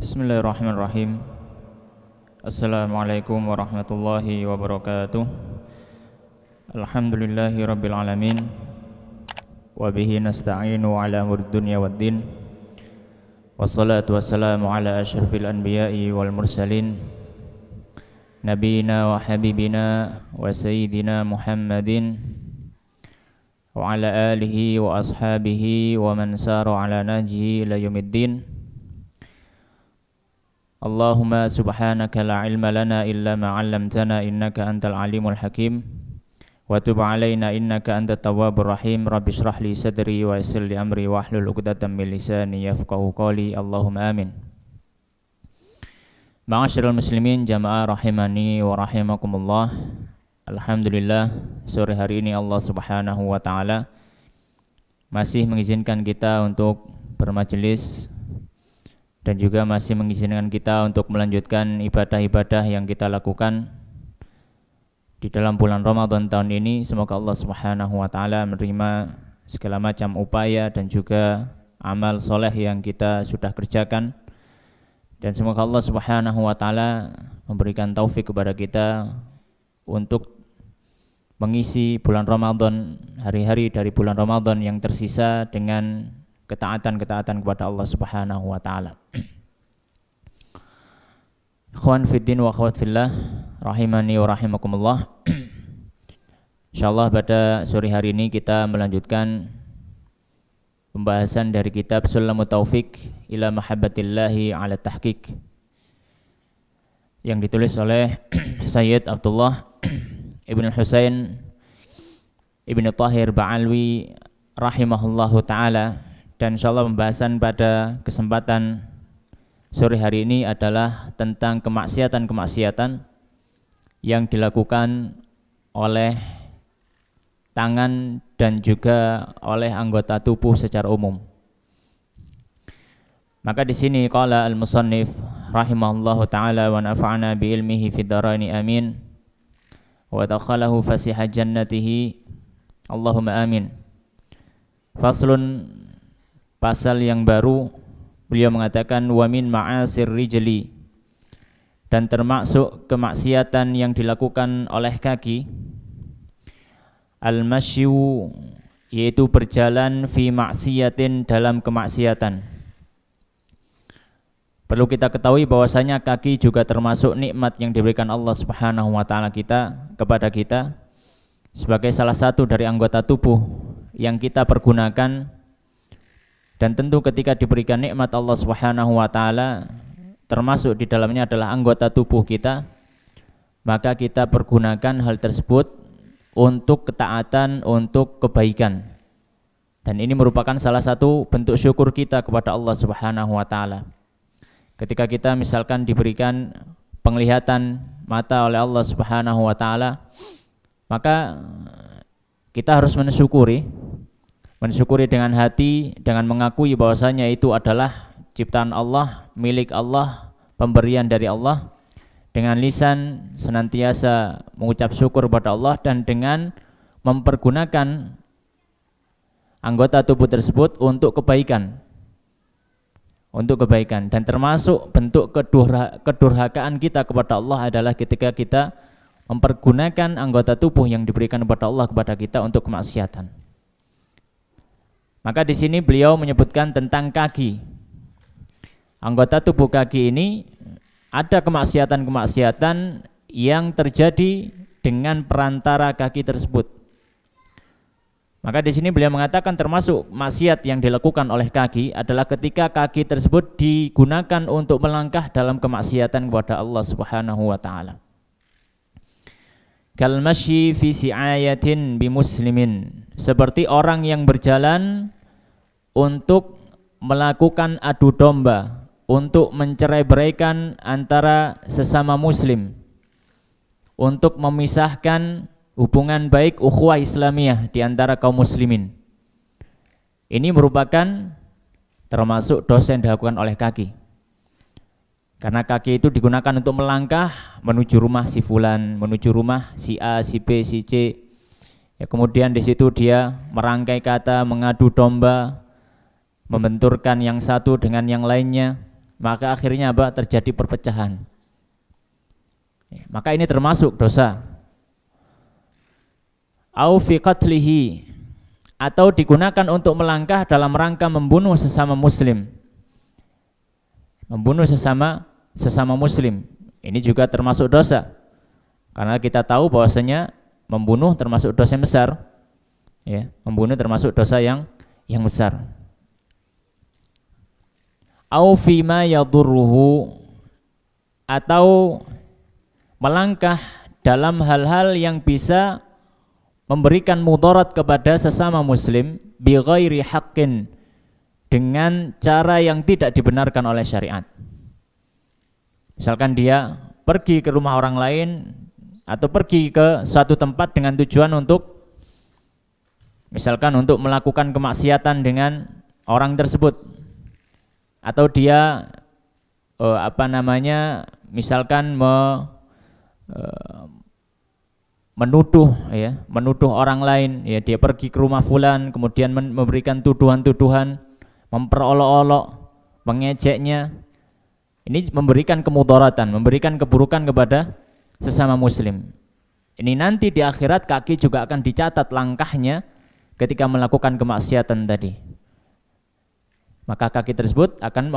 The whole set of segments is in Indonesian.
Bismillahirrahmanirrahim. Assalamualaikum warahmatullahi wabarakatuh. Alhamdulillahi rabbil alamin. Wabihi nasta'inu ala umuri dunya waddin. Wassalatu wassalamu ala asyrafil anbiya'i wal mursalin, nabiyina wa habibina wa sayyidina Muhammadin wa ala alihi wa ashabihi wa man sara ala nahjihi ila yaumiddin. Allahumma subhanaka la ilma lana illa ma 'allamtana innaka antal alimul hakim wa tub 'alaina innaka antat tawwabur rahim. Rabbi shrah li sadri wa yassir li amri wahlul 'uqdatam min lisani yafqahu qawli. Allahumma amin. Ma'asyiral muslimin jamaah rahimani wa rahimakumullah. Alhamdulillah, sore hari ini Allah Subhanahu wa taala masih mengizinkan kita untuk bermajelis dan juga masih mengizinkan kita untuk melanjutkan ibadah-ibadah yang kita lakukan di dalam bulan Ramadan tahun ini. Semoga Allah Subhanahu wa taala menerima segala macam upaya dan juga amal soleh yang kita sudah kerjakan, dan semoga Allah Subhanahu wa taala memberikan taufik kepada kita untuk mengisi bulan Ramadan, hari-hari dari bulan Ramadan yang tersisa dengan ketaatan-ketaatan kepada Allah Subhanahu wa taala. Ikhwan fiddin wa akhwat fillah rahimani wa rahimakumullah. Insyaallah pada sore hari ini kita melanjutkan pembahasan dari kitab Sulamut Taufiq ila Mahabbatillahi ala Tahqiq yang ditulis oleh Sayyid Abdullah Ibn Husain Ibn Tahir Ba'alwi rahimahullahu ta'ala. Dan insyaallah pembahasan pada kesempatan sore hari ini adalah tentang kemaksiatan-kemaksiatan yang dilakukan oleh tangan dan juga oleh anggota tubuh secara umum. Maka di sini qala al-musannif rahimahullahu taala wa nafa'ana bi ilmihi fid dharaini amin wa dakhalahu fasiha jannatihi Allahumma amin. Faslun, pasal yang baru, beliau mengatakan wa min ma'asir rijli, dan termasuk kemaksiatan yang dilakukan oleh kaki, al-masyu, yaitu berjalan fi maksiatin, dalam kemaksiatan. Perlu kita ketahui bahwasanya kaki juga termasuk nikmat yang diberikan Allah Subhanahu wa taala kepada kita sebagai salah satu dari anggota tubuh yang kita pergunakan. Dan tentu ketika diberikan nikmat Allah Subhanahu wa taala, termasuk di dalamnya adalah anggota tubuh kita, maka kita pergunakan hal tersebut untuk ketaatan, untuk kebaikan. Dan ini merupakan salah satu bentuk syukur kita kepada Allah Subhanahu wa taala. Ketika kita misalkan diberikan penglihatan mata oleh Allah Subhanahu wa taala, maka kita harus mensyukuri dengan hati, dengan mengakui bahwasanya itu adalah ciptaan Allah, milik Allah, pemberian dari Allah. Dengan lisan senantiasa mengucap syukur kepada Allah, dan dengan mempergunakan anggota tubuh tersebut untuk kebaikan. Dan termasuk bentuk kedurhakaan kita kepada Allah adalah ketika kita mempergunakan anggota tubuh yang diberikan kepada Allah kepada kita untuk kemaksiatan. Maka di sini beliau menyebutkan tentang kaki. Anggota tubuh kaki ini ada kemaksiatan-kemaksiatan yang terjadi dengan perantara kaki tersebut. Maka di sini beliau mengatakan termasuk maksiat yang dilakukan oleh kaki adalah ketika kaki tersebut digunakan untuk melangkah dalam kemaksiatan kepada Allah Subhanahu wa taala. Kal masyi fi si'ayatin bi muslimin, seperti orang yang berjalan untuk melakukan adu domba, untuk mencerai-beraikan antara sesama muslim, untuk memisahkan hubungan baik ukhuwah Islamiyah di antara kaum muslimin. Ini merupakan termasuk dosa yang dilakukan oleh kaki. Karena kaki itu digunakan untuk melangkah menuju rumah si fulan, menuju rumah si A, si B, si C. Ya, kemudian di situ dia merangkai kata, mengadu domba, membenturkan yang satu dengan yang lainnya, maka akhirnya apa? Terjadi perpecahan. Maka ini termasuk dosa. Au fi qatlihi, atau digunakan untuk melangkah dalam rangka membunuh sesama muslim. Membunuh sesama muslim. Ini juga termasuk dosa. Karena kita tahu bahwasanya membunuh termasuk dosa yang besar. Ya, membunuh termasuk dosa yang besar. Au fima yadurruhu, atau melangkah dalam hal-hal yang bisa memberikan mudarat kepada sesama muslim bi ghairi haqqin, dengan cara yang tidak dibenarkan oleh syariat. Misalkan dia pergi ke rumah orang lain atau pergi ke suatu tempat dengan tujuan untuk misalkan untuk melakukan kemaksiatan dengan orang tersebut, atau dia misalkan menuduh orang lain, ya, dia pergi ke rumah fulan kemudian memberikan tuduhan-tuduhan, memperolok-olok, mengejeknya. Ini memberikan kemudaratan, memberikan keburukan kepada sesama muslim. Ini nanti di akhirat kaki juga akan dicatat langkahnya ketika melakukan kemaksiatan tadi. Maka kaki tersebut akan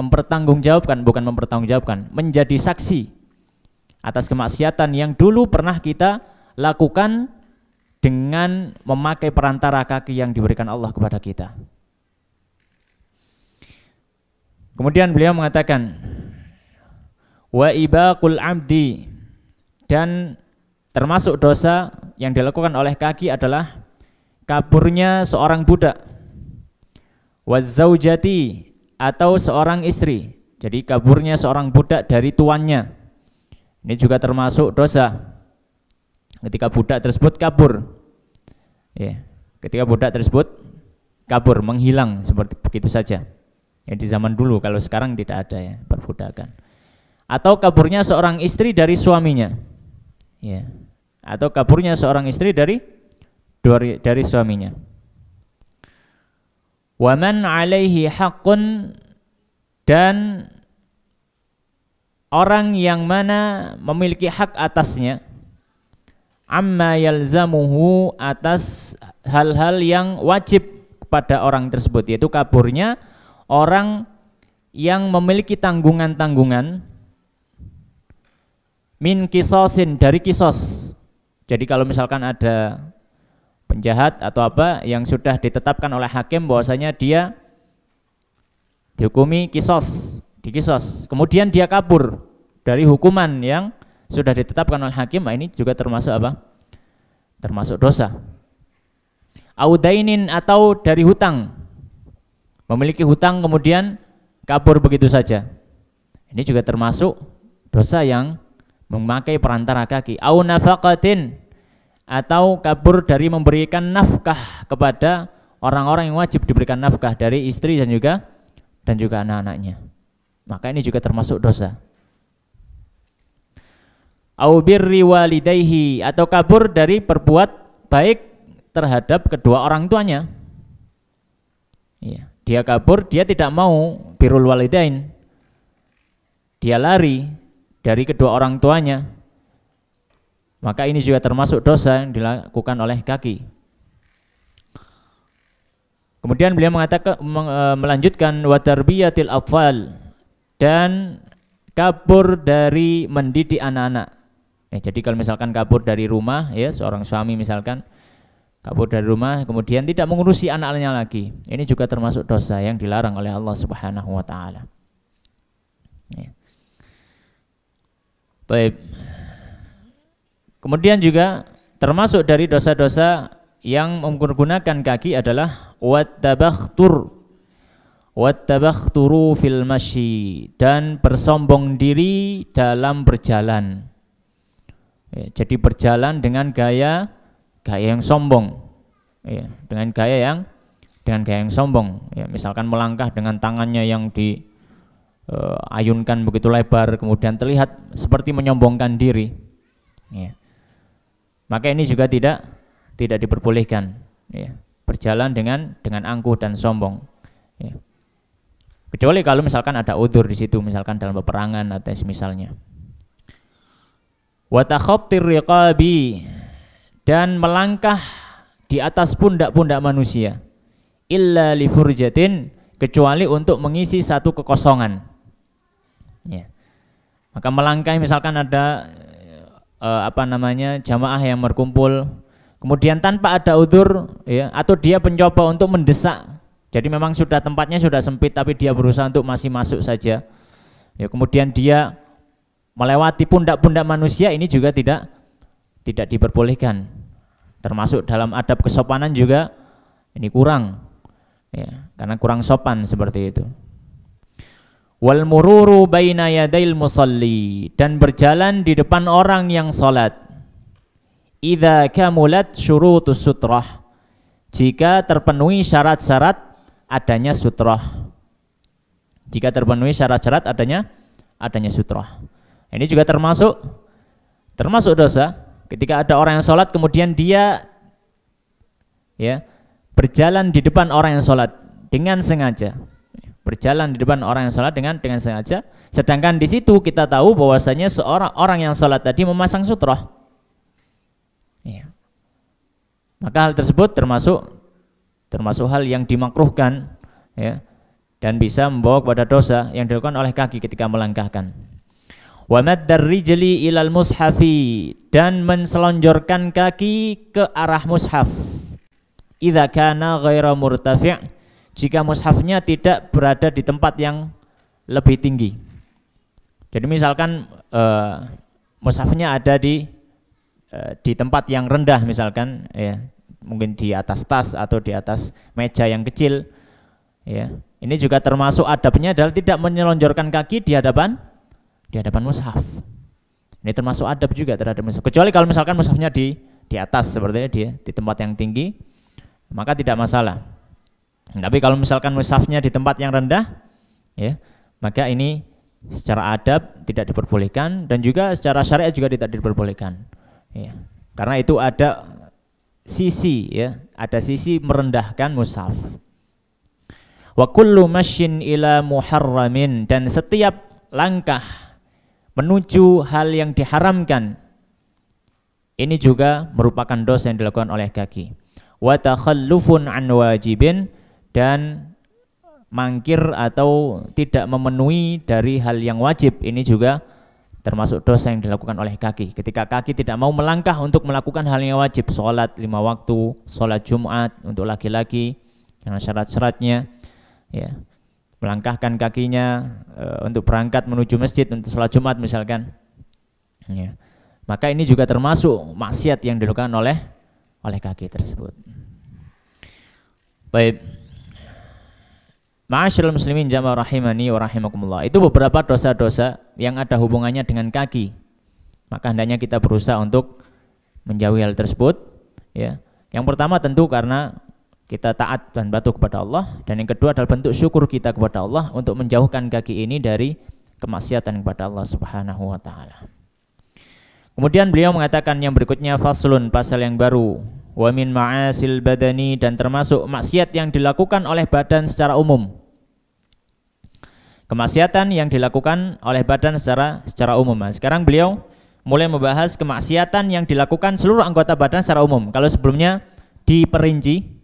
menjadi saksi atas kemaksiatan yang dulu pernah kita lakukan dengan memakai perantara kaki yang diberikan Allah kepada kita. Kemudian beliau mengatakan, wa ibaqul abdi, dan termasuk dosa yang dilakukan oleh kaki adalah kaburnya seorang budak, wazaujati, atau seorang istri. Jadi kaburnya seorang budak dari tuannya, ini juga termasuk dosa. Ketika budak tersebut kabur, ya, ketika budak tersebut kabur, menghilang seperti begitu saja. Ya, di zaman dulu, kalau sekarang tidak ada ya perbudakan. Atau kaburnya seorang istri dari suaminya, ya, atau kaburnya seorang istri dari suaminya. Waman alaihi haqqun, dan orang yang mana memiliki hak atasnya, amma yalzamuhu, atas hal-hal yang wajib kepada orang tersebut, yaitu kaburnya orang yang memiliki tanggungan-tanggungan, min kisosin, dari kisos. Jadi kalau misalkan ada penjahat atau apa yang sudah ditetapkan oleh hakim bahwasanya dia dihukumi dikisos, kemudian dia kabur dari hukuman yang sudah ditetapkan oleh hakim, ini juga termasuk apa? Termasuk dosa. Audainin, atau dari hutang, memiliki hutang kemudian kabur begitu saja, ini juga termasuk dosa yang memakai perantara kaki. Au nafaqatin, atau kabur dari memberikan nafkah kepada orang-orang yang wajib diberikan nafkah, dari istri dan juga anak-anaknya, maka ini juga termasuk dosa. Au birri walidayhi, atau kabur dari berbuat baik terhadap kedua orang tuanya. Ya, dia kabur, dia tidak mau birrul walidain, dia lari dari kedua orang tuanya, maka ini juga termasuk dosa yang dilakukan oleh kaki. Kemudian beliau mengatakan, melanjutkan, wa tarbiyatil atfal, dan kabur dari mendidik anak-anak. Jadi kalau misalkan kabur dari rumah, ya, seorang suami misalkan kabur dari rumah kemudian tidak mengurusi anak-anaknya lagi, ini juga termasuk dosa yang dilarang oleh Allah Subhanahu wa taala. Ya. Baik. Kemudian juga termasuk dari dosa-dosa yang menggunakan kaki adalah wattabakhturu fil masyi, dan bersombong diri dalam berjalan. Ya, jadi berjalan dengan gaya yang sombong, ya, dengan gaya yang sombong. Ya, misalkan melangkah dengan tangannya yang diayunkan begitu lebar, kemudian terlihat seperti menyombongkan diri. Ya. Maka ini juga tidak diperbolehkan. Ya. Berjalan dengan angkuh dan sombong. Ya. Kecuali kalau misalkan ada udzur di situ, misalkan dalam peperangan atau semisalnya. Wa takhattir riqabi, dan melangkah di atas pundak-pundak manusia, illa li furjatin, kecuali untuk mengisi satu kekosongan. Ya. Maka melangkah misalkan ada jamaah yang berkumpul, kemudian tanpa ada udzur, ya, atau dia mencoba untuk mendesak. Jadi memang sudah tempatnya sudah sempit, tapi dia berusaha untuk masih masuk saja. Ya, kemudian dia melewati pundak-pundak manusia, ini juga tidak diperbolehkan. Termasuk dalam adab kesopanan juga ini kurang, ya, karena kurang sopan seperti itu. Wal mururu baina yadail musalli, dan berjalan di depan orang yang salat. Idza kamulat syurutus sutrah, jika terpenuhi syarat-syarat adanya sutrah. Jika terpenuhi syarat-syarat adanya sutrah. Ini juga termasuk dosa ketika ada orang yang sholat kemudian dia, ya, berjalan di depan orang yang sholat dengan sengaja. Berjalan di depan orang yang sholat dengan sengaja. Sedangkan di situ kita tahu bahwasanya orang yang sholat tadi memasang sutrah. Ya. Maka hal tersebut termasuk hal yang dimakruhkan, ya, dan bisa membawa kepada dosa yang dilakukan oleh kaki ketika melangkahkan. Wa maddar rijli ilal mushafi, dan menselonjorkan kaki ke arah mushaf. Idza kana ghaira murtafi', jika mushafnya tidak berada di tempat yang lebih tinggi. Jadi misalkan mushafnya ada di tempat yang rendah misalkan, ya, mungkin di atas tas atau di atas meja yang kecil, ya. Ini juga termasuk adabnya adalah tidak menyelonjorkan kaki di hadapan mushaf. Ini termasuk adab juga terhadap mushaf. Kecuali kalau misalkan mushafnya di atas seperti dia di tempat yang tinggi, maka tidak masalah. Tapi kalau misalkan mushafnya di tempat yang rendah, ya, maka ini secara adab tidak diperbolehkan, dan juga secara syariat juga tidak diperbolehkan, ya. Karena itu ada sisi, ya, ada sisi merendahkan mushaf. Wa kullu masyin ila muharramin, dan setiap langkah menuju hal yang diharamkan ini juga merupakan dosa yang dilakukan oleh kaki. Wa takhallufun an wajibin, dan mangkir atau tidak memenuhi dari hal yang wajib, ini juga termasuk dosa yang dilakukan oleh kaki. Ketika kaki tidak mau melangkah untuk melakukan hal yang wajib, sholat 5 waktu, sholat Jumat untuk laki-laki dengan syarat-syaratnya, ya, melangkahkan kakinya untuk berangkat menuju masjid untuk sholat Jumat misalkan, ya, maka ini juga termasuk maksiat yang dilakukan oleh kaki tersebut. Baik, ma'asyiral muslimin jamaah rahimani wa rahimakumullah, itu beberapa dosa-dosa yang ada hubungannya dengan kaki. Maka hendaknya kita berusaha untuk menjauhi hal tersebut, ya. Yang pertama tentu karena kita taat dan patuh kepada Allah, dan yang kedua adalah bentuk syukur kita kepada Allah untuk menjauhkan kaki ini dari kemaksiatan kepada Allah Subhanahu wa taala. Kemudian beliau mengatakan yang berikutnya, faslun, pasal yang baru, wa min ma'asil badani, dan termasuk maksiat yang dilakukan oleh badan secara umum. Kemaksiatan yang dilakukan oleh badan secara umum. Nah, sekarang beliau mulai membahas kemaksiatan yang dilakukan seluruh anggota badan secara umum. Kalau sebelumnya diperinci,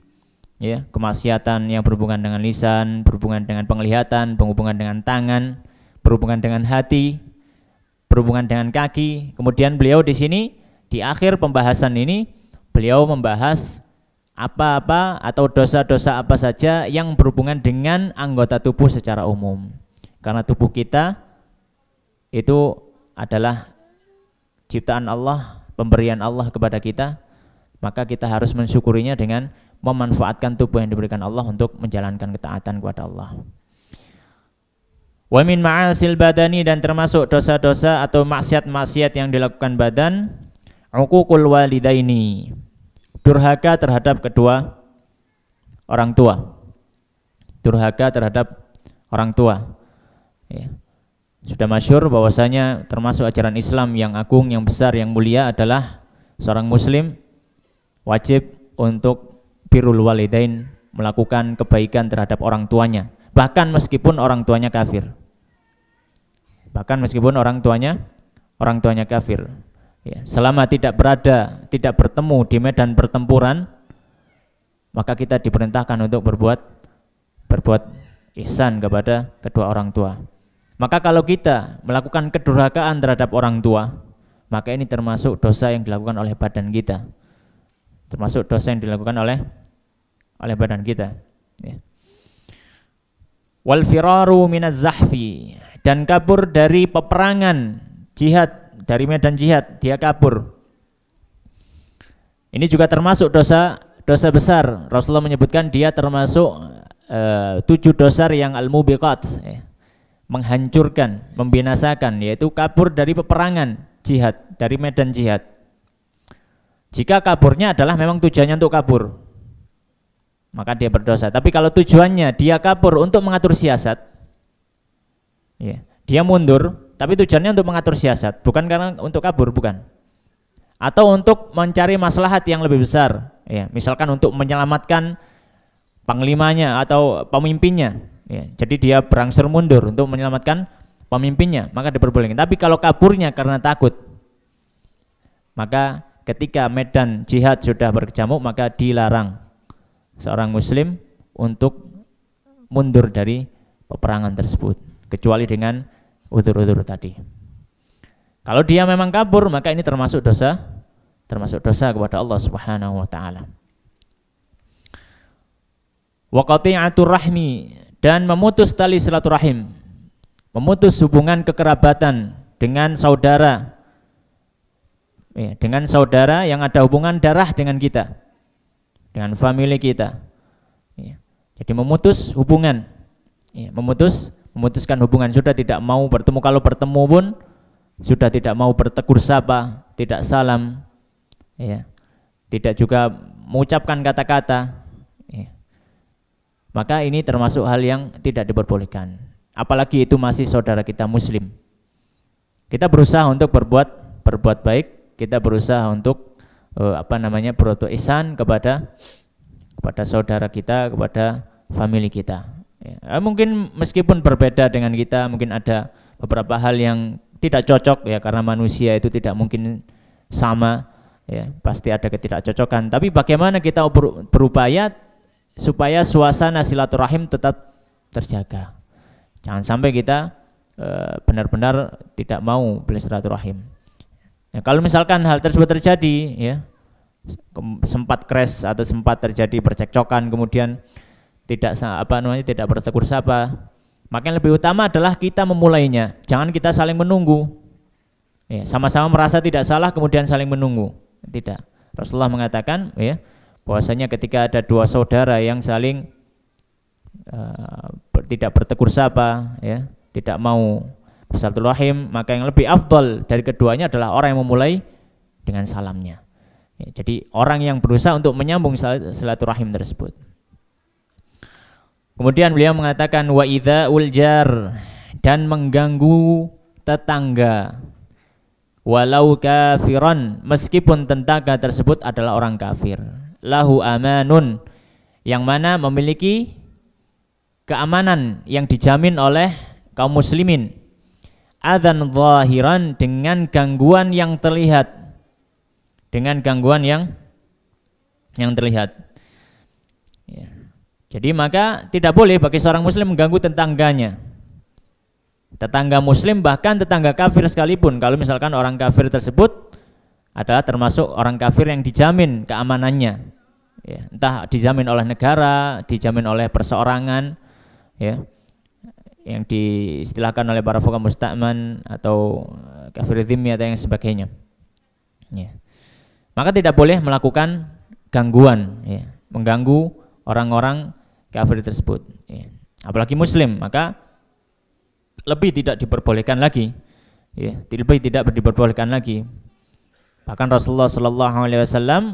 ya, kemaksiatan yang berhubungan dengan lisan, berhubungan dengan penglihatan, berhubungan dengan tangan, berhubungan dengan hati, berhubungan dengan kaki. Kemudian beliau di sini di akhir pembahasan ini beliau membahas apa-apa atau dosa-dosa apa saja yang berhubungan dengan anggota tubuh secara umum. Karena tubuh kita itu adalah ciptaan Allah, pemberian Allah kepada kita, maka kita harus mensyukurinya dengan memanfaatkan tubuh yang diberikan Allah untuk menjalankan ketaatan kepada Allah. Wa min ma'asil badani, dan termasuk dosa-dosa atau maksiat-maksiat yang dilakukan badan, uququl walidaini, durhaka terhadap kedua orang tua. Durhaka terhadap orang tua, ya. Sudah masyhur bahwasanya termasuk ajaran Islam yang agung, yang besar, yang mulia adalah seorang muslim wajib untuk birrul walidain, melakukan kebaikan terhadap orang tuanya, bahkan meskipun orang tuanya kafir. Bahkan meskipun orang tuanya kafir. Ya, selama tidak bertemu di medan pertempuran, maka kita diperintahkan untuk berbuat ihsan kepada kedua orang tua. Maka kalau kita melakukan kedurhakaan terhadap orang tua, maka ini termasuk dosa yang dilakukan oleh badan kita. Termasuk dosa yang dilakukan oleh badan kita. Ya. Wal firaru minaz zahfi, dan kabur dari peperangan jihad, dari medan jihad dia kabur. Ini juga termasuk dosa besar. Rasulullah menyebutkan dia termasuk 7 dosa yang al-mubiqat, menghancurkan, membinasakan, yaitu kabur dari peperangan jihad, dari medan jihad. Jika kaburnya adalah memang tujuannya untuk kabur, maka dia berdosa. Tapi kalau tujuannya dia kabur untuk mengatur siasat, ya, dia mundur, tapi tujuannya untuk mengatur siasat, bukan karena untuk kabur, bukan. Atau untuk mencari maslahat yang lebih besar, ya, misalkan untuk menyelamatkan panglimanya atau pemimpinnya, ya, jadi dia berangsur mundur untuk menyelamatkan pemimpinnya, maka diperbolehkan. Tapi kalau kaburnya karena takut, maka ketika medan jihad sudah berkecamuk, maka dilarang seorang muslim untuk mundur dari peperangan tersebut, kecuali dengan udzur-udzur tadi. Kalau dia memang kabur, maka ini termasuk dosa kepada Allah Subhanahu wa taala. Wa qati'atur rahmi, dan memutus tali silaturahim, memutus hubungan kekerabatan dengan saudara, ya, dengan saudara yang ada hubungan darah dengan kita, dengan famili kita, ya. Jadi memutus hubungan, ya, memutuskan hubungan, sudah tidak mau bertemu, kalau bertemu pun sudah tidak mau bertegur sapa, tidak salam, ya, tidak juga mengucapkan kata-kata, ya. Maka ini termasuk hal yang tidak diperbolehkan, apalagi itu masih saudara kita muslim. Kita berusaha untuk berbuat baik, kita berusaha untuk berbuat ihsan kepada saudara kita, kepada famili kita, ya. Mungkin meskipun berbeda dengan kita, mungkin ada beberapa hal yang tidak cocok, ya, karena manusia itu tidak mungkin sama, ya, pasti ada ketidakcocokan. Tapi bagaimana kita berupaya supaya suasana silaturahim tetap terjaga. Jangan sampai kita benar-benar tidak mau bersilaturahim. Ya, kalau misalkan hal tersebut terjadi, ya, sempat crash atau sempat terjadi percekcokan, kemudian tidak bertegur sapa, maka yang lebih utama adalah kita memulainya. Jangan kita saling menunggu, ya, sama-sama merasa tidak salah kemudian saling menunggu. Tidak. Rasulullah mengatakan, ya, bahwasanya ketika ada dua saudara yang saling tidak bertegur sapa, ya, tidak mau bersilaturahim, maka yang lebih afdal dari keduanya adalah orang yang memulai dengan salamnya. Ya, jadi orang yang berusaha untuk menyambung silaturahim tersebut. Kemudian beliau mengatakan wa idzaul jar, dan mengganggu tetangga, walau kafiran, meskipun tetangga tersebut adalah orang kafir. Lahu amanun, yang mana memiliki keamanan yang dijamin oleh kaum muslimin. Adzan zahiran, dengan gangguan yang terlihat, dengan gangguan yang terlihat, ya. Jadi maka tidak boleh bagi seorang muslim mengganggu tetangganya, tetangga muslim, bahkan tetangga kafir sekalipun. Kalau misalkan orang kafir tersebut adalah termasuk orang kafir yang dijamin keamanannya, ya, entah dijamin oleh negara, dijamin oleh perseorangan, ya, yang diistilahkan oleh para fuqaha musta'man atau kafir dzimmi atau yang sebagainya, ya. Maka tidak boleh melakukan gangguan, ya, mengganggu orang-orang kafir tersebut, ya. Apalagi muslim, maka lebih tidak diperbolehkan lagi, ya, lebih tidak diperbolehkan lagi. Bahkan Rasulullah SAW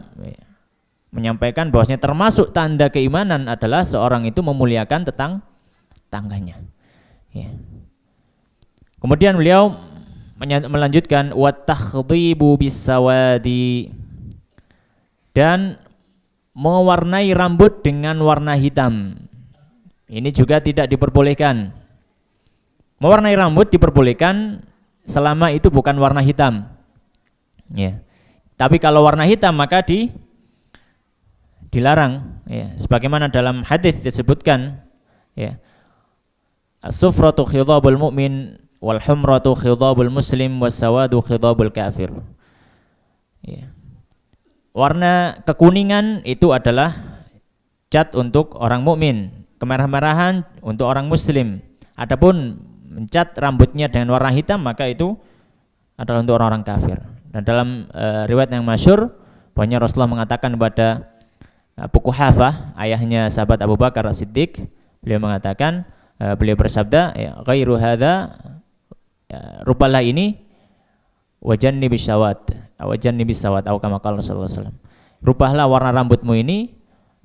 menyampaikan bahwasanya termasuk tanda keimanan adalah seorang itu memuliakan tetangganya, ya. Kemudian beliau melanjutkan wa takhdhibu bisawadi, dan mewarnai rambut dengan warna hitam. Ini juga tidak diperbolehkan. Mewarnai rambut diperbolehkan selama itu bukan warna hitam. Ya. Tapi kalau warna hitam maka dilarang. Ya. Sebagaimana dalam hadis disebutkan, ya, as-sufratu khidabul mu'min wal humratu khidabul muslim was sawadu khidabul kafir. Ya. Warna kekuningan itu adalah cat untuk orang mukmin, kemerah-merahan untuk orang muslim. Adapun mencat rambutnya dengan warna hitam maka itu adalah untuk orang-orang kafir. Dan dalam riwayat yang masyhur bahwasanya Rasulullah mengatakan kepada Abu Quhafah, ayahnya sahabat Abu Bakar As-Siddiq, beliau mengatakan, beliau bersabda, ghairu hadza, rupalah ini wajanni bisyawat, wajanni bisawat, atau kama qala sallallahu alaihi wasallam. Rubahlah warna rambutmu ini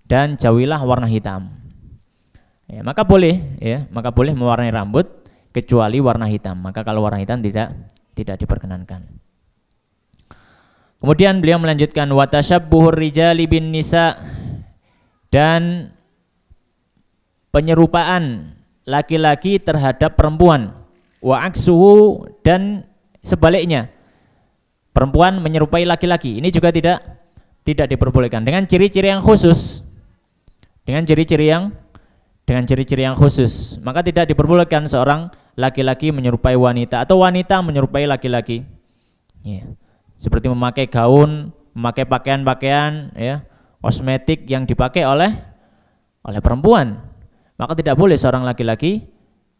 dan jauhilah warna hitam. Ya, maka boleh mewarnai rambut kecuali warna hitam. Maka kalau warna hitam tidak diperkenankan. Kemudian beliau melanjutkan wa tashabbuhur rijali bin nisa, dan penyerupaan laki-laki terhadap perempuan, wa aksuhu, dan sebaliknya perempuan menyerupai laki-laki. Ini juga tidak diperbolehkan dengan ciri-ciri yang khusus. Dengan ciri-ciri yang khusus, maka tidak diperbolehkan seorang laki-laki menyerupai wanita atau wanita menyerupai laki-laki. Ya. Seperti memakai gaun, memakai pakaian-pakaian, ya, kosmetik yang dipakai oleh perempuan. Maka tidak boleh seorang laki-laki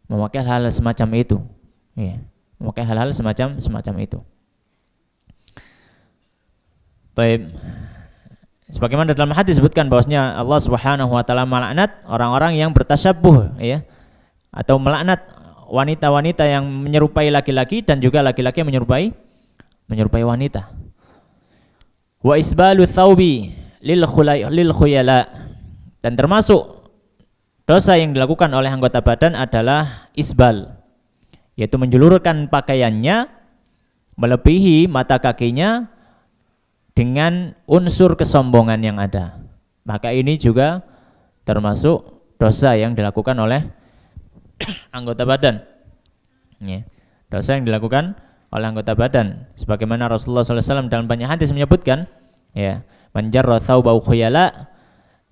memakai hal-hal semacam itu. Ya. Memakai hal-hal semacam itu. Baik. Sebagaimana dalam hadis disebutkan bahwasanya Allah Subhanahu wa taala melaknat orang-orang yang bertasyabbuh, ya, atau melaknat wanita-wanita yang menyerupai laki-laki dan juga laki-laki yang menyerupai wanita. Wa isbalu thawbi lil khuyala, dan termasuk dosa yang dilakukan oleh anggota badan adalah isbal, yaitu menjulurkan pakaiannya melebihi mata kakinya dengan unsur kesombongan yang ada. Maka ini juga termasuk dosa yang dilakukan oleh anggota badan. Ya. Dosa yang dilakukan oleh anggota badan. Sebagaimana Rasulullah SAW dalam banyak hadis menyebutkan, ya, man jarra thawbahu khuyala,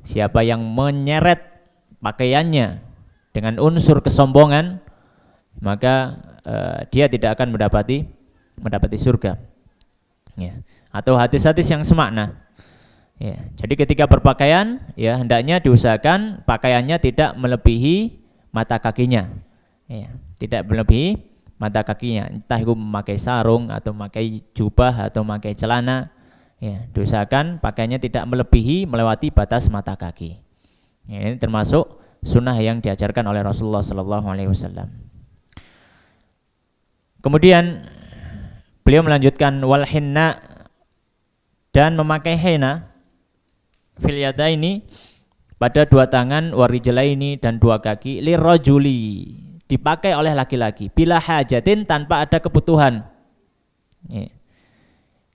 siapa yang menyeret pakaiannya dengan unsur kesombongan, maka dia tidak akan mendapati surga. Ya. Atau hadis-hadis yang semakna. Ya, jadi ketika berpakaian, ya, hendaknya diusahakan pakaiannya tidak melebihi mata kakinya. Ya, tidak melebihi mata kakinya. Entah itu memakai sarung atau memakai jubah atau memakai celana. Ya, diusahakan pakaiannya tidak melewati batas mata kaki. Ya, ini termasuk sunnah yang diajarkan oleh Rasulullah SAW. Kemudian beliau melanjutkan wal hinna, dan memakai henna fil yadaini, pada dua tangan, warijlaini, dan dua kaki, lirrajuli, dipakai oleh laki-laki, bila hajatin, tanpa ada kebutuhan. Ya.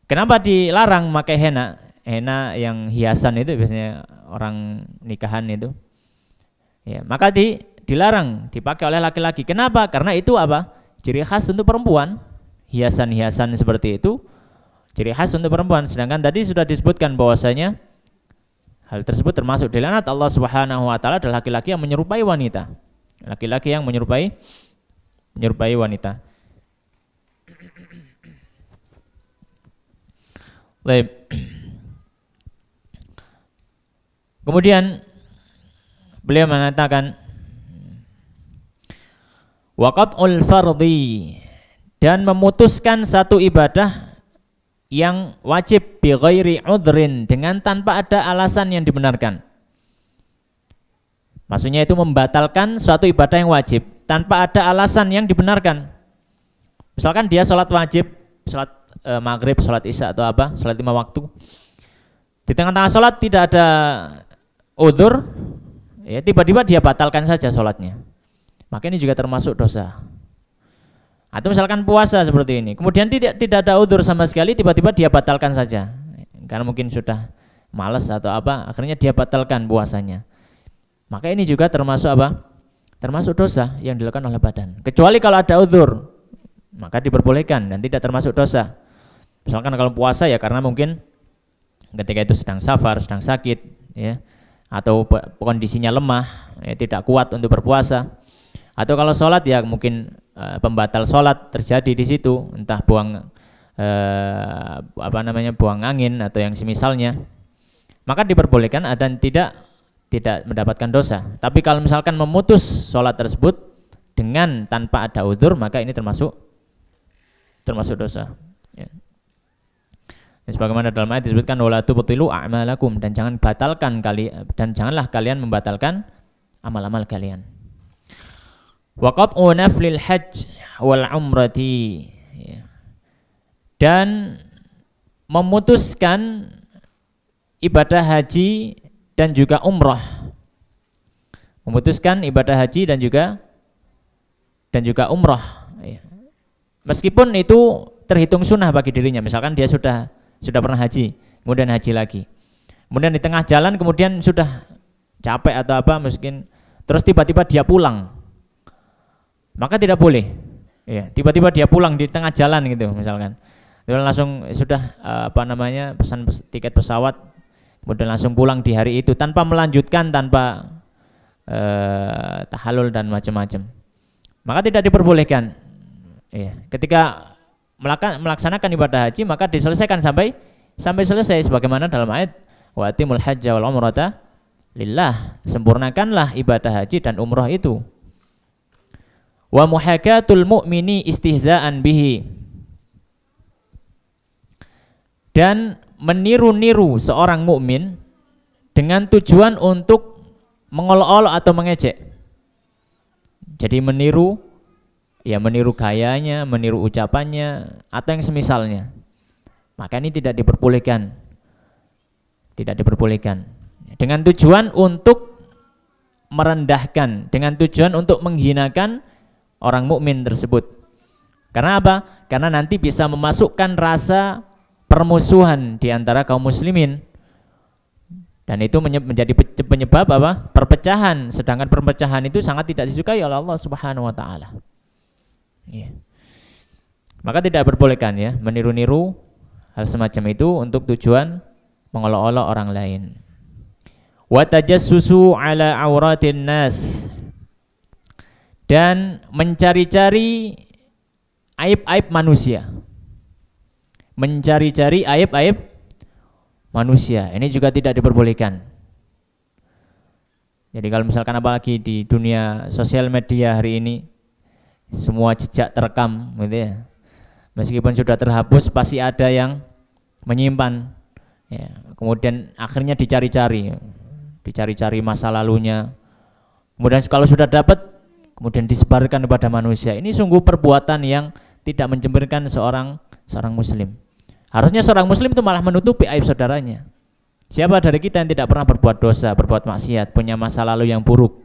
Kenapa dilarang memakai henna? Henna yang hiasan itu biasanya orang nikahan itu. Ya, maka dilarang dipakai oleh laki-laki. Kenapa? Karena itu apa? Ciri khas untuk perempuan. Hiasan-hiasan seperti itu ciri khas untuk perempuan. Sedangkan tadi sudah disebutkan bahwasanya hal tersebut termasuk dilaknat Allah Subhanahu wa taala adalah laki-laki yang menyerupai wanita. Laki-laki yang menyerupai wanita. Baik. Kemudian beliau mengatakan waqat'ul fardhi, dan memutuskan satu ibadah yang wajib bi ghairi udhrin, dengan tanpa ada alasan yang dibenarkan. Maksudnya itu membatalkan suatu ibadah yang wajib tanpa ada alasan yang dibenarkan. Misalkan dia sholat wajib, sholat maghrib, sholat isya atau apa, sholat 5 waktu. Di tengah-tengah sholat tidak ada udhur, ya tiba-tiba dia batalkan saja sholatnya. Maka ini juga termasuk dosa. Atau misalkan puasa seperti ini, kemudian tidak ada udhur sama sekali, tiba-tiba dia batalkan saja, karena mungkin sudah malas atau apa, akhirnya dia batalkan puasanya. Maka ini juga termasuk apa? termasuk dosa yang dilakukan oleh badan. Kecuali kalau ada uzur, maka diperbolehkan dan tidak termasuk dosa. Misalkan kalau puasa ya karena mungkin ketika itu sedang safar, sedang sakit, ya, atau kondisinya lemah, ya, tidak kuat untuk berpuasa. Atau kalau sholat ya mungkin pembatal sholat terjadi di situ, entah buang buang angin atau yang semisalnya, maka diperbolehkan dan tidak mendapatkan dosa. Tapi kalau misalkan memutus sholat tersebut dengan tanpa ada uzur, maka ini termasuk dosa. Ya. Sebagaimana dalam ayat disebutkan wala tubtilu a'malakum, dan janganlah kalian membatalkan amal-amal kalian. Wa qat'u naflil hajj wal umrati, dan memutuskan ibadah haji dan juga umrah. Memutuskan ibadah haji dan juga umrah. Meskipun itu terhitung sunnah bagi dirinya. Misalkan dia sudah pernah haji, kemudian haji lagi. Kemudian di tengah jalan kemudian sudah capek atau apa mungkin, terus tiba-tiba dia pulang. Maka tidak boleh. Ya, tiba-tiba dia pulang di tengah jalan gitu misalkan. Langsung sudah pesan tiket pesawat, kemudian langsung pulang di hari itu tanpa melanjutkan, tanpa tahallul dan macam-macam, maka tidak diperbolehkan. Ya, ketika melaksanakan ibadah haji maka diselesaikan sampai selesai, sebagaimana dalam ayat wa atimul hajja wal umrata lillah, sempurnakanlah ibadah haji dan umrah itu. Wa muhakatul mu'mini istihza'an bihi, dan meniru-niru seorang mukmin dengan tujuan untuk mengolok-olok atau mengejek. Jadi meniru gayanya, meniru ucapannya atau yang semisalnya. Maka ini tidak diperbolehkan. Dengan tujuan untuk merendahkan, dengan tujuan untuk menghinakan orang mukmin tersebut. Karena apa? Karena nanti bisa memasukkan rasa permusuhan di antara kaum muslimin, dan itu menjadi penyebab apa? Perpecahan. Sedangkan perpecahan itu sangat tidak disukai oleh Allah Subhanahu wa taala. Ya. Maka tidak diperbolehkan ya meniru-niru hal semacam itu untuk tujuan mengolok-olok orang lain. Wa tajassusu ala auratin nas, dan mencari-cari aib-aib manusia. Mencari-cari aib-aib manusia, ini juga tidak diperbolehkan. Jadi kalau misalkan apalagi di dunia sosial media hari ini, semua jejak terekam gitu ya. Meskipun sudah terhapus pasti ada yang menyimpan ya. Kemudian akhirnya dicari-cari masa lalunya. Kemudian kalau sudah dapat kemudian disebarkan kepada manusia. Ini sungguh perbuatan yang tidak mencemberkan seorang muslim. Harusnya seorang muslim itu malah menutupi aib saudaranya. Siapa dari kita yang tidak pernah berbuat dosa, berbuat maksiat, punya masa lalu yang buruk?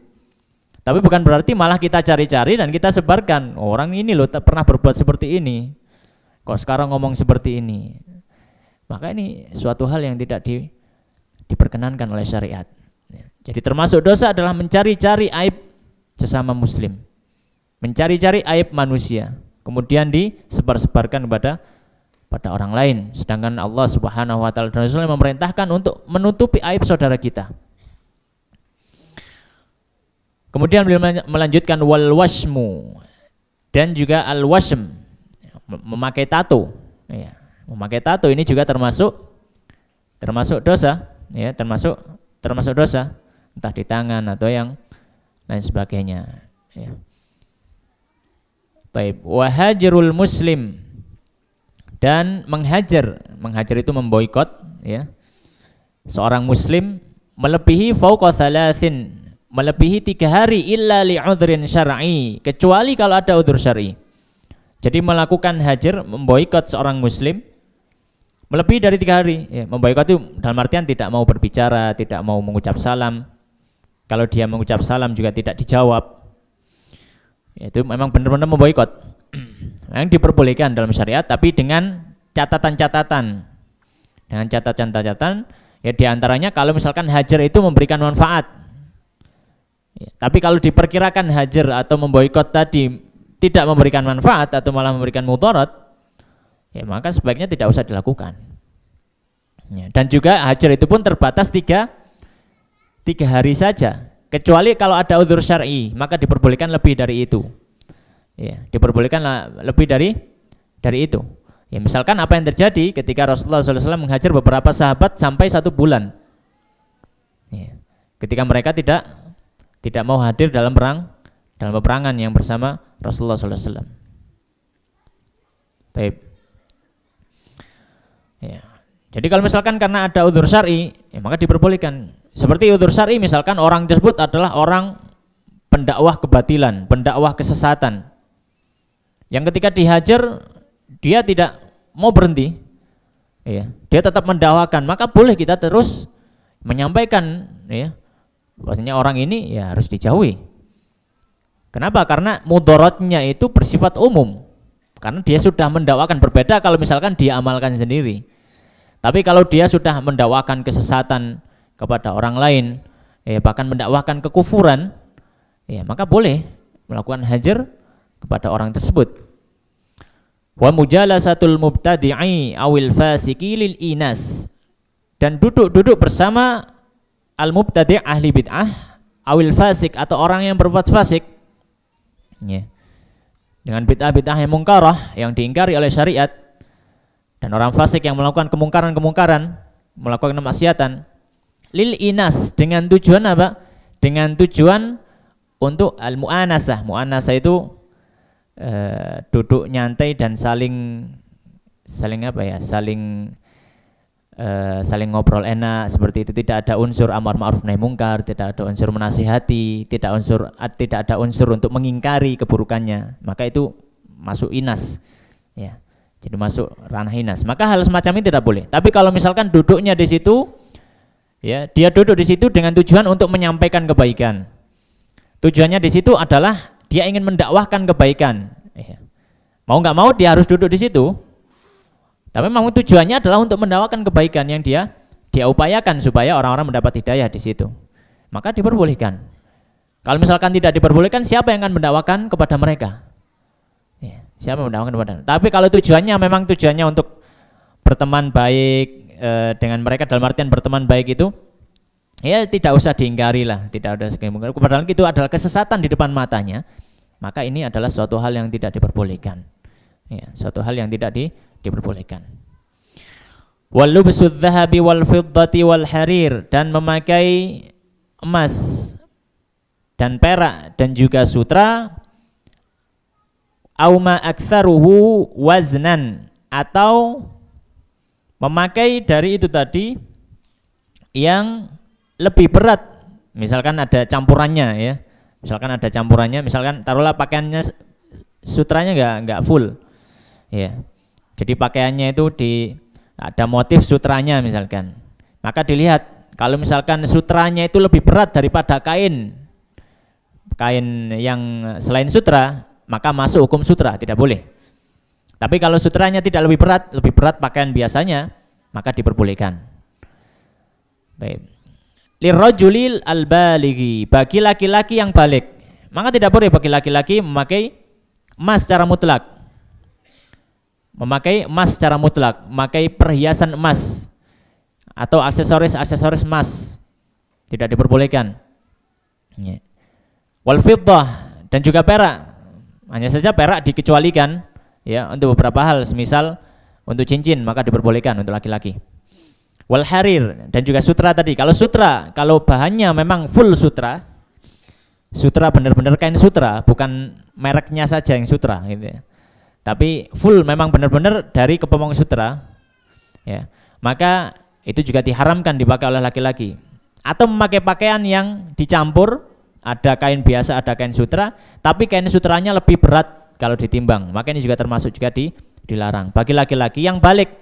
Tapi bukan berarti malah kita cari-cari dan kita sebarkan. Orang ini loh tak pernah berbuat seperti ini, kok sekarang ngomong seperti ini. Maka ini suatu hal yang tidak diperkenankan oleh syariat. Jadi termasuk dosa adalah mencari-cari aib sesama muslim, mencari-cari aib manusia, kemudian disebar-sebarkan pada orang lain. Sedangkan Allah Subhanahu wa taala dan Rasulnya memerintahkan untuk menutupi aib saudara kita. Kemudian beliau melanjutkan wal wasmu, dan juga al wasm, memakai tato. Ya, memakai tato ini juga termasuk dosa, ya, termasuk dosa, entah di tangan atau yang lain sebagainya. Ya. Baik, wahajirul muslim, dan menghajar itu memboikot ya. Seorang muslim melebihi fauqa thalathin, melebihi 3 hari illa li'udhrin syar'i, kecuali kalau ada udzur syar'i. Jadi melakukan hajar, memboikot seorang muslim melebihi dari 3 hari ya. Memboikot itu dalam artian tidak mau berbicara, tidak mau mengucap salam. Kalau dia mengucap salam juga tidak dijawab. Itu memang benar-benar memboikot. Yang diperbolehkan dalam syariat, tapi dengan catatan-catatan. Dengan catatan-catatan ya, diantaranya kalau misalkan hajar itu memberikan manfaat. Ya, tapi kalau diperkirakan hajar atau memboikot tadi tidak memberikan manfaat atau malah memberikan mudarat, ya maka sebaiknya tidak usah dilakukan. Ya, dan juga hajar itu pun terbatas tiga hari saja. Kecuali kalau ada udzur syar'i, maka diperbolehkan lebih dari itu. Ya, diperbolehkan lebih dari itu. Ya, misalkan apa yang terjadi ketika Rasulullah SAW menghajar beberapa sahabat sampai 1 bulan. Ya, ketika mereka tidak mau hadir dalam peperangan yang bersama Rasulullah SAW. Baik. Ya. Jadi kalau misalkan karena ada udzur syar'i, ya maka diperbolehkan. Seperti udzur syar'i, misalkan orang tersebut adalah orang pendakwah kebatilan, pendakwah kesesatan. Yang ketika dihajar dia tidak mau berhenti, ya, dia tetap mendakwakan, maka boleh kita terus menyampaikan, ya, bahwasanya orang ini ya harus dijauhi. Kenapa? Karena mudaratnya itu bersifat umum. Karena dia sudah mendakwakan, berbeda kalau misalkan dia amalkan sendiri. Tapi kalau dia sudah mendakwakan kesesatan kepada orang lain, ya, bahkan mendakwakan kekufuran, ya, maka boleh melakukan hajar kepada orang tersebut. Wa mujalasatul mubtadi'i awil fasiki lil inas, dan duduk bersama al-mubtadi' ahli bid'ah awil fasik atau orang yang berbuat fasik, ya, dengan bid'ah yang mungkarah yang diingkari oleh syariat, dan orang fasik yang melakukan kemungkaran, melakukan kemaksiatan, lil inas, dengan tujuan apa? Dengan tujuan untuk al-mu'anasah. Mu'anasah itu duduk nyantai dan saling apa ya? Saling ngobrol enak, seperti itu. Tidak ada unsur amar ma'ruf nahi mungkar, tidak ada unsur menasihati, tidak ada unsur untuk mengingkari keburukannya. Maka itu masuk inas, ya. Jadi masuk ranah inas. Maka hal semacam ini tidak boleh. Tapi kalau misalkan duduknya di situ, ya, dia duduk di situ dengan tujuan untuk menyampaikan kebaikan. Tujuannya di situ adalah dia ingin mendakwahkan kebaikan. Ya. Mau nggak mau dia harus duduk di situ. Tapi memang tujuannya adalah untuk mendakwakan kebaikan yang dia upayakan supaya orang-orang mendapat hidayah di situ. Maka diperbolehkan. Kalau misalkan tidak diperbolehkan, siapa yang akan mendakwakan kepada mereka? Ya, siapa yang mendakwakan kepada mereka? Tapi kalau tujuannya untuk berteman baik dengan mereka, dalam artian berteman baik itu, ya tidak usah diingkari lah, tidak ada segala. Padahal itu adalah kesesatan di depan matanya, maka ini adalah suatu hal yang tidak diperbolehkan. Ya, suatu hal yang tidak diperbolehkan. Wal lubsudz dzahabi wal fiddati wal harir, dan memakai emas dan perak dan juga sutra, au ma aktsaruhu waznan, atau memakai dari itu tadi yang lebih berat, misalkan ada campurannya, ya. Misalkan taruhlah pakaiannya sutranya enggak full, ya. Jadi pakaiannya itu ada motif sutranya misalkan. Maka dilihat, kalau misalkan sutranya itu lebih berat daripada kain yang selain sutra, maka masuk hukum sutra, tidak boleh. Tapi kalau sutranya tidak lebih berat pakaian biasanya, maka diperbolehkan. Baik. Lirrajulil al-balighi, bagi laki-laki yang balik, maka tidak boleh bagi laki-laki memakai emas secara mutlak. Memakai perhiasan emas atau aksesoris emas, tidak diperbolehkan. Ya. Wal fiddah, dan juga perak, hanya saja perak dikecualikan, ya, untuk beberapa hal, semisal untuk cincin maka diperbolehkan untuk laki-laki. Wal harir, dan juga sutra tadi. Kalau bahannya memang full sutra benar-benar kain sutra, bukan mereknya saja yang sutra, gitu ya. Tapi full memang benar-benar dari kepemong sutra, ya, maka itu juga diharamkan dipakai oleh laki-laki. Atau memakai pakaian yang dicampur, ada kain biasa, ada kain sutra, tapi kain sutranya lebih berat kalau ditimbang, maka ini juga termasuk juga dilarang bagi laki-laki yang balik.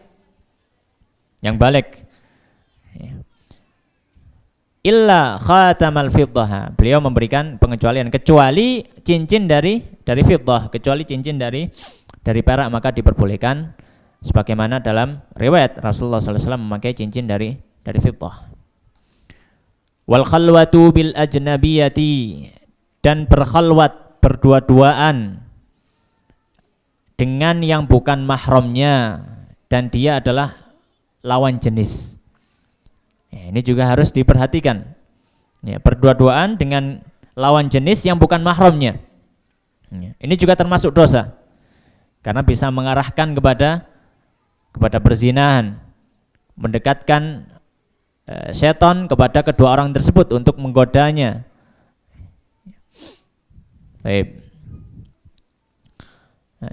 Illa khatamal fiddah, beliau memberikan pengecualian, kecuali cincin dari fiddah, kecuali cincin dari perak, maka diperbolehkan, sebagaimana dalam riwayat Rasulullah SAW memakai cincin dari fiddah. Wal khalwatu bil ajnabiyati, dan berkhalwat berdua-duaan dengan yang bukan mahramnya dan dia adalah lawan jenis. Ya, ini juga harus diperhatikan. Ya, berdua-duaan dengan lawan jenis yang bukan mahramnya. Ya, ini juga termasuk dosa karena bisa mengarahkan kepada perzinahan, mendekatkan setan kepada kedua orang tersebut untuk menggodanya. Baik.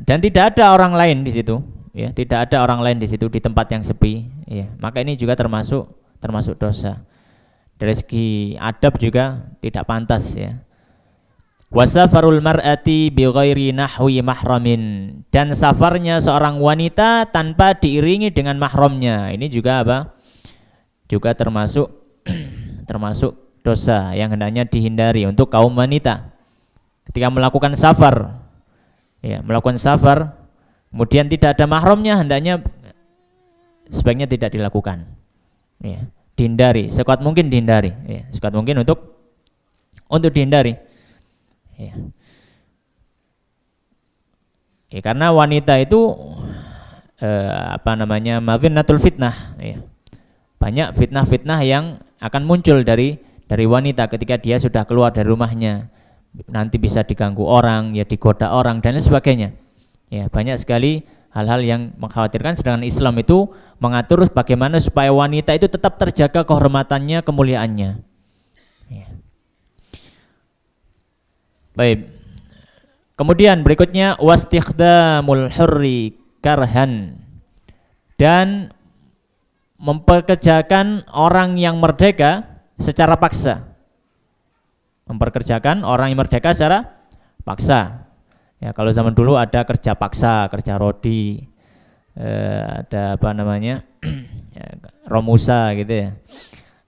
Dan tidak ada orang lain di situ, ya, tidak ada orang lain di situ di tempat yang sepi, ya. Maka ini juga termasuk dosa. Dari segi adab juga tidak pantas, ya. Wasafarul mar'ati bi ghairi nahwi mahramin, dan safarnya seorang wanita tanpa diiringi dengan mahramnya. Ini juga apa? Juga termasuk dosa yang hendaknya dihindari untuk kaum wanita. Ketika melakukan safar, ya, melakukan safar kemudian tidak ada mahramnya, hendaknya sebaiknya tidak dilakukan, ya, dihindari, sekuat mungkin dihindari, ya, sekuat mungkin untuk dihindari, ya. Ya, karena wanita itu madhinnatul fitnah, ya. Banyak fitnah-fitnah yang akan muncul dari wanita ketika dia sudah keluar dari rumahnya. Nanti bisa diganggu orang, ya, digoda orang dan lain sebagainya. Ya, banyak sekali hal-hal yang mengkhawatirkan, sedangkan Islam itu mengatur bagaimana supaya wanita itu tetap terjaga kehormatannya, kemuliaannya. Ya. Baik. Kemudian berikutnya wastikhdamul hurri karhan, dan memperkerjakan orang yang merdeka secara paksa. Memperkerjakan orang yang merdeka secara paksa. Ya, kalau zaman dulu ada kerja paksa, kerja rodi, ada romusa gitu, ya.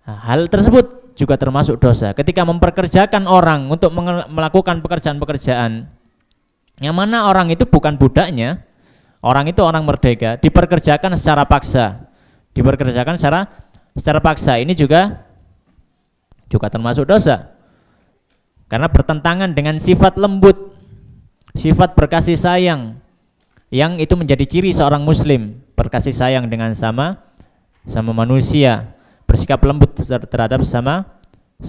Hal tersebut juga termasuk dosa. Ketika memperkerjakan orang untuk melakukan pekerjaan-pekerjaan yang mana orang itu bukan budaknya, orang itu orang merdeka, diperkerjakan secara paksa. Diperkerjakan secara paksa, ini juga termasuk dosa karena bertentangan dengan sifat lembut, sifat berkasih sayang yang itu menjadi ciri seorang muslim, berkasih sayang dengan sama manusia, bersikap lembut terhadap sama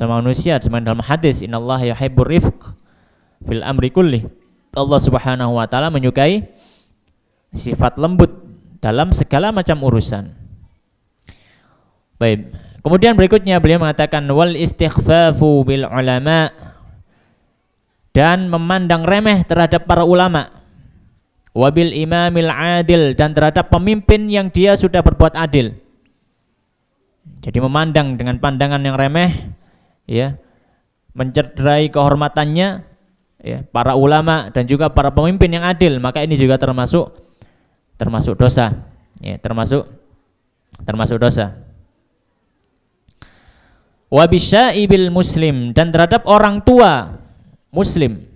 manusia. Dalam hadis, innallaha yuhibbur rifq fil amri kulli, Allah Subhanahu wa taala menyukai sifat lembut dalam segala macam urusan. Baik. Kemudian berikutnya beliau mengatakan wal istighfafu bil ulama, dan memandang remeh terhadap para ulama, wabil imamil adil, dan terhadap pemimpin yang dia sudah berbuat adil. Jadi memandang dengan pandangan yang remeh, ya, mencederai kehormatannya, ya, para ulama dan juga para pemimpin yang adil, maka ini juga termasuk dosa, ya, termasuk dosa. Wabisyaibil muslim, dan terhadap orang tua muslim.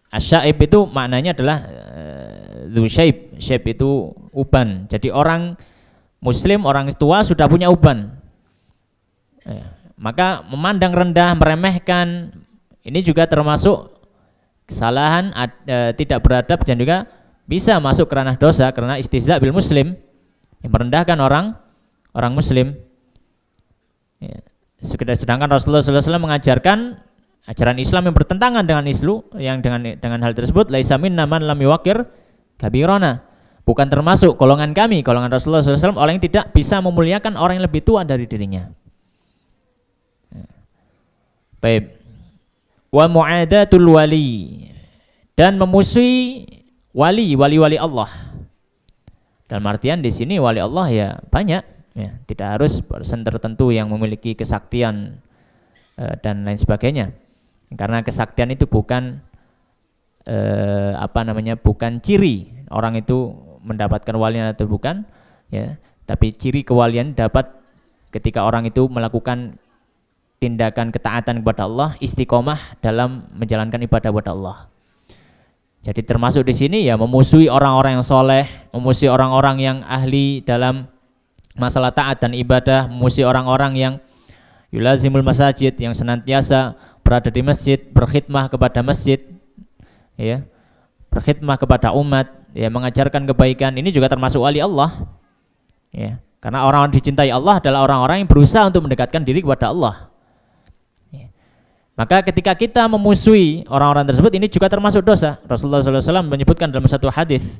Asyaib itu maknanya adalah dzusyaib, syaib itu uban. Jadi orang muslim, orang tua sudah punya uban, maka memandang rendah, meremehkan, ini juga termasuk kesalahan, tidak beradab, dan juga bisa masuk ke ranah dosa karena istihza bil muslim, yang merendahkan orang muslim, ya. Sedangkan Rasulullah SAW mengajarkan ajaran Islam yang bertentangan dengan dengan hal tersebut, laisa minna man lam yuwaqir kabirana, bukan termasuk golongan kami, golongan Rasulullah SAW, orang yang tidak bisa memuliakan orang yang lebih tua dari dirinya. Baik. Wa mu'adatul wali, dan memusuhi wali Allah. Dalam artian di sini wali Allah ya banyak. Ya, tidak harus person tertentu yang memiliki kesaktian dan lain sebagainya, karena kesaktian itu bukan bukan ciri orang itu mendapatkan walian atau bukan, ya, tapi ciri kewalian dapat ketika orang itu melakukan tindakan ketaatan kepada Allah, istiqomah dalam menjalankan ibadah kepada Allah. Jadi termasuk di sini ya memusuhi orang-orang yang soleh, memusuhi orang-orang yang ahli dalam masalah taat dan ibadah, memusuhi orang-orang yulazimul masajid, yang senantiasa berada di masjid, berkhidmah kepada masjid, ya, berkhidmah kepada umat, ya, mengajarkan kebaikan, ini juga termasuk wali Allah, ya. Karena orang-orang dicintai Allah adalah orang-orang yang berusaha untuk mendekatkan diri kepada Allah. Ya. Maka ketika kita memusuhi orang-orang tersebut, ini juga termasuk dosa. Rasulullah SAW menyebutkan dalam satu hadis,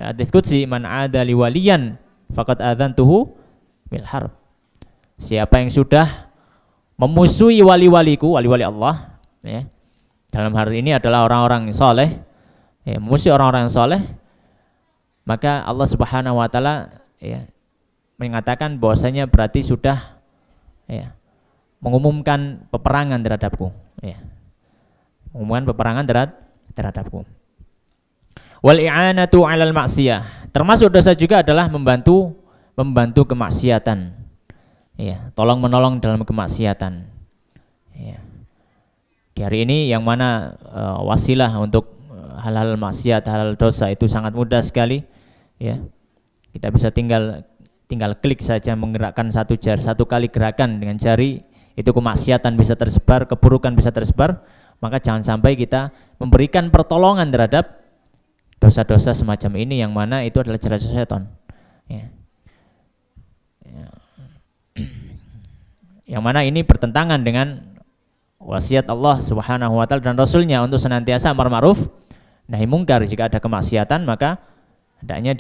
hadis qudsi, man ada liwaliyan faqad adzantuhu bil harb. Siapa yang sudah memusuhi wali-waliku, wali-wali Allah, ya, dalam hal ini adalah orang-orang yang soleh, ya, memusuhi orang-orang yang soleh, maka Allah Subhanahu wa taala, ya, mengatakan bahwasanya berarti sudah, ya, mengumumkan peperangan terhadapku, ya, mengumumkan peperangan terhadapku. Wal i'anatu 'alal maksiyah, termasuk dosa juga adalah membantu kemaksiatan, ya, tolong menolong dalam kemaksiatan, ya. Di hari ini yang mana wasilah untuk hal-hal maksiat, hal-hal dosa itu sangat mudah sekali, ya. Kita bisa tinggal klik saja, menggerakkan satu kali gerakan dengan jari, itu kemaksiatan bisa tersebar, keburukan bisa tersebar. Maka jangan sampai kita memberikan pertolongan terhadap dosa-dosa semacam ini, yang mana itu adalah jalan setan, ya. Ya. Yang mana ini bertentangan dengan wasiat Allah Subhanahu wa taala dan Rasulnya untuk senantiasa amar ma'ruf nahi mungkar. Jika ada kemaksiatan maka hendaknya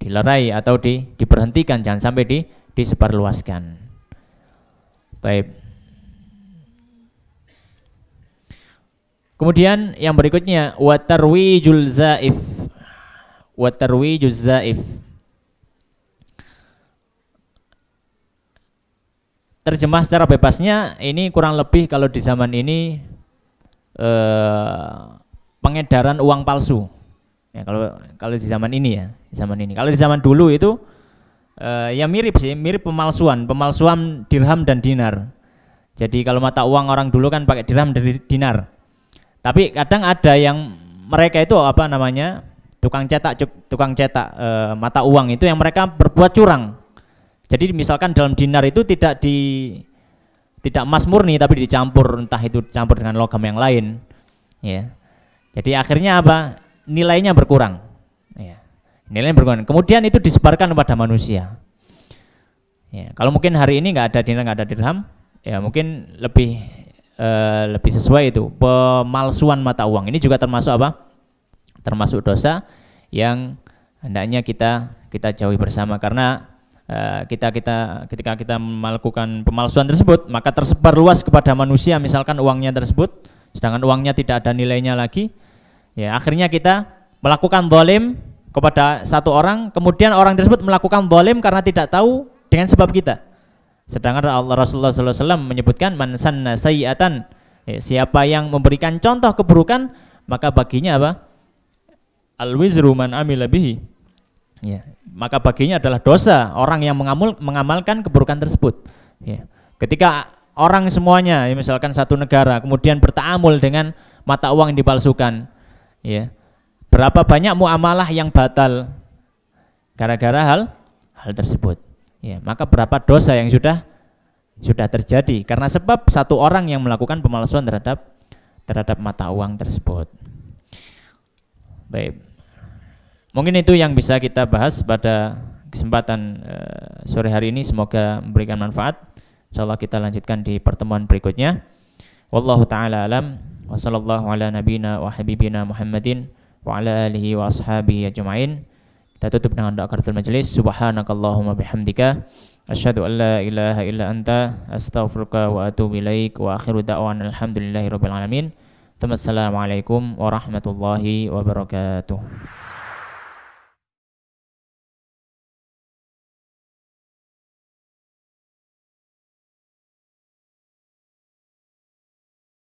dilerai atau diberhentikan, jangan sampai disebarluaskan. Baik. Kemudian yang berikutnya wa tarwijul zaif. Wa tarwijuz zaif. Terjemah secara bebasnya ini kurang lebih kalau di zaman ini pengedaran uang palsu. Ya, kalau di zaman ini, ya, di zaman ini. Kalau di zaman dulu itu ya mirip sih, mirip pemalsuan dirham dan dinar. Jadi kalau mata uang orang dulu kan pakai dirham dan dinar. Tapi kadang ada yang mereka itu apa namanya, tukang cetak mata uang itu yang mereka berbuat curang. Jadi misalkan dalam dinar itu tidak emas murni tapi dicampur, entah itu dicampur dengan logam yang lain, ya. Jadi akhirnya apa? Nilainya berkurang, ya. Nilainya berkurang. Kemudian itu disebarkan kepada manusia. Ya, kalau mungkin hari ini nggak ada dinar, nggak ada dirham, ya mungkin lebih sesuai itu pemalsuan mata uang. Ini juga termasuk apa? Termasuk dosa yang hendaknya kita jauhi bersama, karena ketika kita melakukan pemalsuan tersebut maka tersebar luas kepada manusia, misalkan uangnya tersebut sedangkan uangnya tidak ada nilainya lagi, ya akhirnya kita melakukan zalim kepada satu orang, kemudian orang tersebut melakukan zalim karena tidak tahu dengan sebab kita. Sedangkan Rasulullah SAW menyebutkan man sanna sayyi'atan, ya, siapa yang memberikan contoh keburukan maka baginya apa? Al wizru man amila bihi, ya, maka baginya adalah dosa orang yang mengamalkan keburukan tersebut, ya. Ketika orang semuanya, ya, misalkan satu negara kemudian bertaamul dengan mata uang yang dipalsukan, ya, berapa banyak muamalah yang batal gara-gara hal tersebut, ya, maka berapa dosa yang sudah terjadi karena sebab satu orang yang melakukan pemalsuan terhadap mata uang tersebut. Baik. Mungkin itu yang bisa kita bahas pada kesempatan sore hari ini, semoga memberikan manfaat. Insyaallah kita lanjutkan di pertemuan berikutnya. Wallahu taala alam wa sallallahu ala nabiyina wa habibina Muhammadin wa ala alihi wa ashabihi ajmain. Kita tutup dengan doa kafaratul majelis. Subhanakallahumma bihamdika asyhadu an la ilaha illa anta astaghfiruka wa atubu ilaik wa akhiru da'wana alhamdulillahirabbil alamin. Assalamualaikum warahmatullahi wabarakatuh.